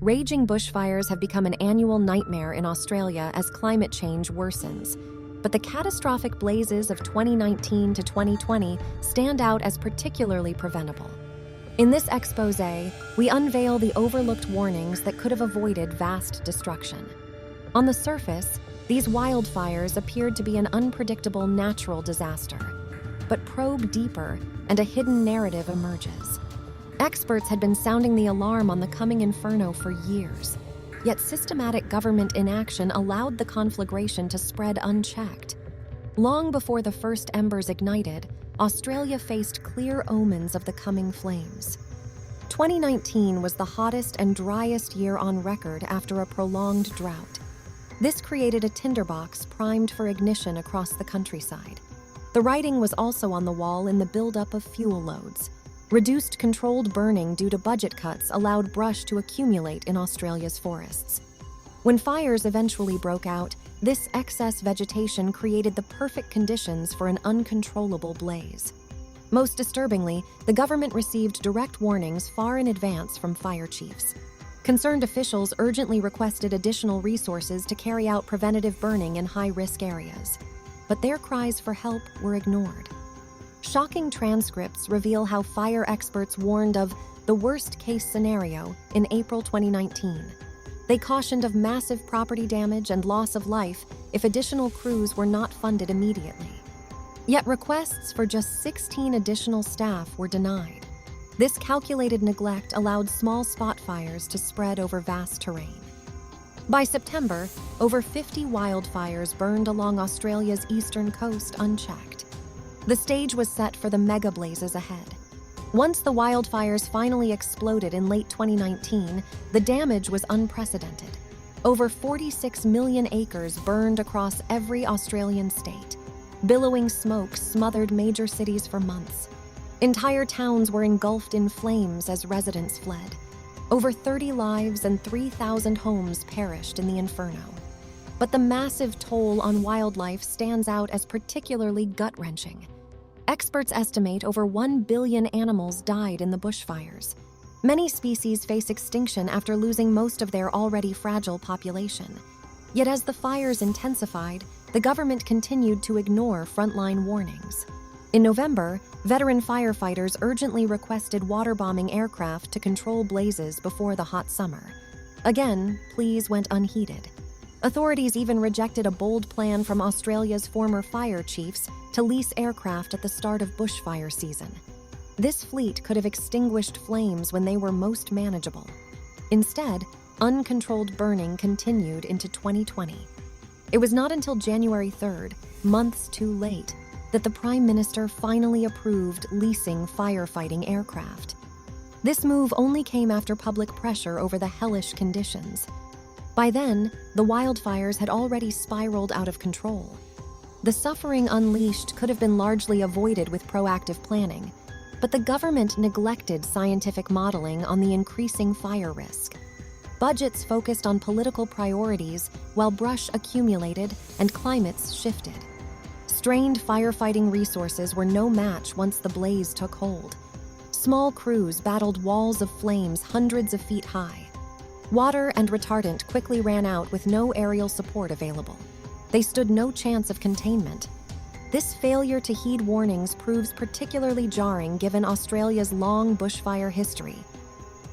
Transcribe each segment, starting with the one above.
Raging bushfires have become an annual nightmare in Australia as climate change worsens. But the catastrophic blazes of 2019 to 2020 stand out as particularly preventable. In this exposé, we unveil the overlooked warnings that could have avoided vast destruction. On the surface, these wildfires appeared to be an unpredictable natural disaster. But probe deeper, and a hidden narrative emerges. Experts had been sounding the alarm on the coming inferno for years, yet systematic government inaction allowed the conflagration to spread unchecked. Long before the first embers ignited, Australia faced clear omens of the coming flames. 2019 was the hottest and driest year on record after a prolonged drought. This created a tinderbox primed for ignition across the countryside. The writing was also on the wall in the buildup of fuel loads. Reduced controlled burning due to budget cuts allowed brush to accumulate in Australia's forests. When fires eventually broke out, this excess vegetation created the perfect conditions for an uncontrollable blaze. Most disturbingly, the government received direct warnings far in advance from fire chiefs. Concerned officials urgently requested additional resources to carry out preventative burning in high-risk areas. But their cries for help were ignored. Shocking transcripts reveal how fire experts warned of the worst-case scenario in April 2019. They cautioned of massive property damage and loss of life if additional crews were not funded immediately. Yet requests for just 16 additional staff were denied. This calculated neglect allowed small spot fires to spread over vast terrain. By September, over 50 wildfires burned along Australia's eastern coast unchecked. The stage was set for the mega blazes ahead. Once the wildfires finally exploded in late 2019, the damage was unprecedented. Over 46 million acres burned across every Australian state. Billowing smoke smothered major cities for months. Entire towns were engulfed in flames as residents fled. Over 30 lives and 3,000 homes perished in the inferno. But the massive toll on wildlife stands out as particularly gut-wrenching. Experts estimate over 1 billion animals died in the bushfires. Many species face extinction after losing most of their already fragile population. Yet as the fires intensified, the government continued to ignore frontline warnings. In November, veteran firefighters urgently requested water-bombing aircraft to control blazes before the hot summer. Again, pleas went unheeded. Authorities even rejected a bold plan from Australia's former fire chiefs to lease aircraft at the start of bushfire season. This fleet could have extinguished flames when they were most manageable. Instead, uncontrolled burning continued into 2020. It was not until January 3rd, months too late, that the Prime Minister finally approved leasing firefighting aircraft. This move only came after public pressure over the hellish conditions. By then, the wildfires had already spiraled out of control. The suffering unleashed could have been largely avoided with proactive planning, but the government neglected scientific modeling on the increasing fire risk. Budgets focused on political priorities while brush accumulated and climates shifted. Strained firefighting resources were no match once the blaze took hold. Small crews battled walls of flames hundreds of feet high. Water and retardant quickly ran out with no aerial support available. They stood no chance of containment. This failure to heed warnings proves particularly jarring given Australia's long bushfire history.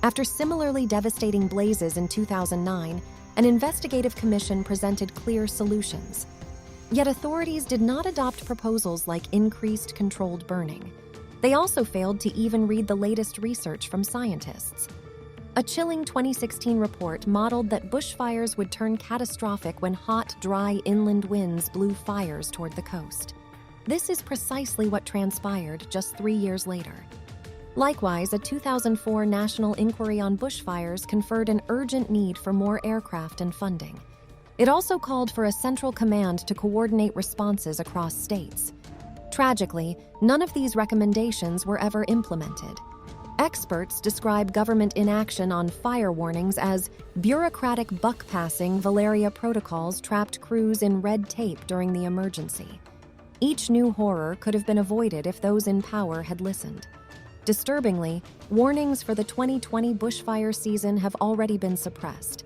After similarly devastating blazes in 2009, an investigative commission presented clear solutions. Yet authorities did not adopt proposals like increased controlled burning. They also failed to even read the latest research from scientists. A chilling 2016 report modeled that bushfires would turn catastrophic when hot, dry inland winds blew fires toward the coast. This is precisely what transpired just 3 years later. Likewise, a 2004 national inquiry on bushfires conferred an urgent need for more aircraft and funding. It also called for a central command to coordinate responses across states. Tragically, none of these recommendations were ever implemented. Experts describe government inaction on fire warnings as bureaucratic buck-passing Valeria protocols trapped crews in red tape during the emergency. Each new horror could have been avoided if those in power had listened. Disturbingly, warnings for the 2020 bushfire season have already been suppressed.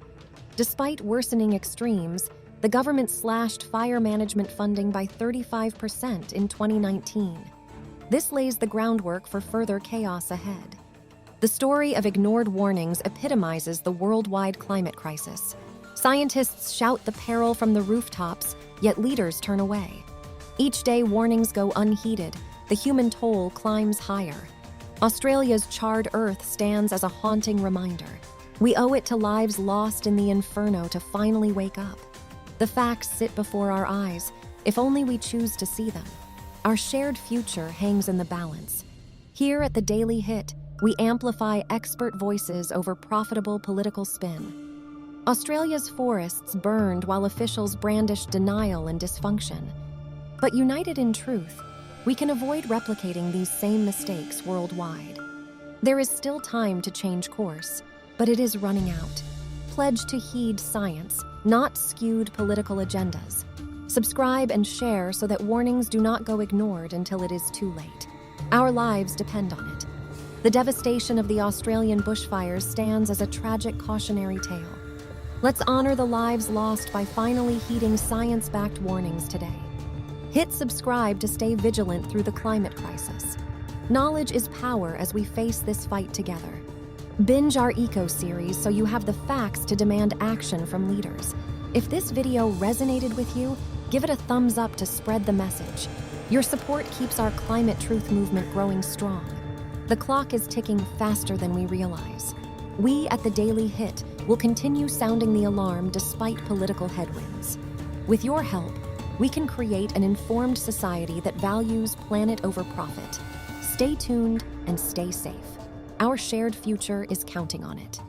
Despite worsening extremes, the government slashed fire management funding by 35% in 2019. This lays the groundwork for further chaos ahead. The story of ignored warnings epitomizes the worldwide climate crisis. Scientists shout the peril from the rooftops, yet leaders turn away. Each day, warnings go unheeded. The human toll climbs higher. Australia's charred earth stands as a haunting reminder. We owe it to lives lost in the inferno to finally wake up. The facts sit before our eyes, if only we choose to see them. Our shared future hangs in the balance. Here at the Daily Hit, we amplify expert voices over profitable political spin. Australia's forests burned while officials brandished denial and dysfunction. But united in truth, we can avoid replicating these same mistakes worldwide. There is still time to change course, but it is running out. Pledge to heed science, not skewed political agendas. Subscribe and share so that warnings do not go ignored until it is too late. Our lives depend on it. The devastation of the Australian bushfires stands as a tragic cautionary tale. Let's honor the lives lost by finally heeding science-backed warnings today. Hit subscribe to stay vigilant through the climate crisis. Knowledge is power as we face this fight together. Binge our Eco series so you have the facts to demand action from leaders. If this video resonated with you, give it a thumbs up to spread the message. Your support keeps our climate truth movement growing strong. The clock is ticking faster than we realize. We at the Daily Hit will continue sounding the alarm despite political headwinds. With your help, we can create an informed society that values planet over profit. Stay tuned and stay safe. Our shared future is counting on it.